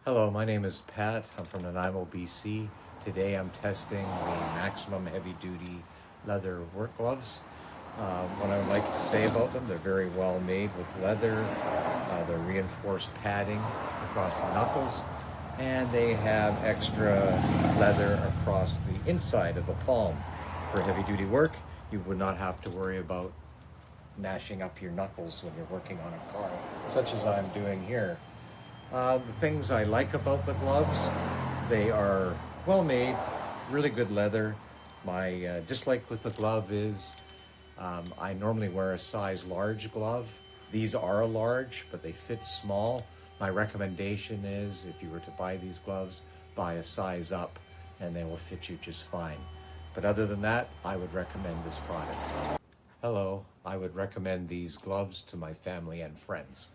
Hello, my name is Pat. I'm from Nanaimo, BC. Today I'm testing the maximum heavy duty leather work gloves. What I would like to say about them, they're very well made with leather. They're reinforced padding across the knuckles, and they have extra leather across the inside of the palm. For heavy duty work, you would not have to worry about gnashing up your knuckles when you're working on a car, such as I'm doing here. The things I like about the gloves, they are well made, really good leather. My dislike with the glove is I normally wear a size large glove. These are a large, but they fit small. My recommendation is if you were to buy these gloves, buy a size up and they will fit you just fine. But other than that, I would recommend this product. Hello, I would recommend these gloves to my family and friends.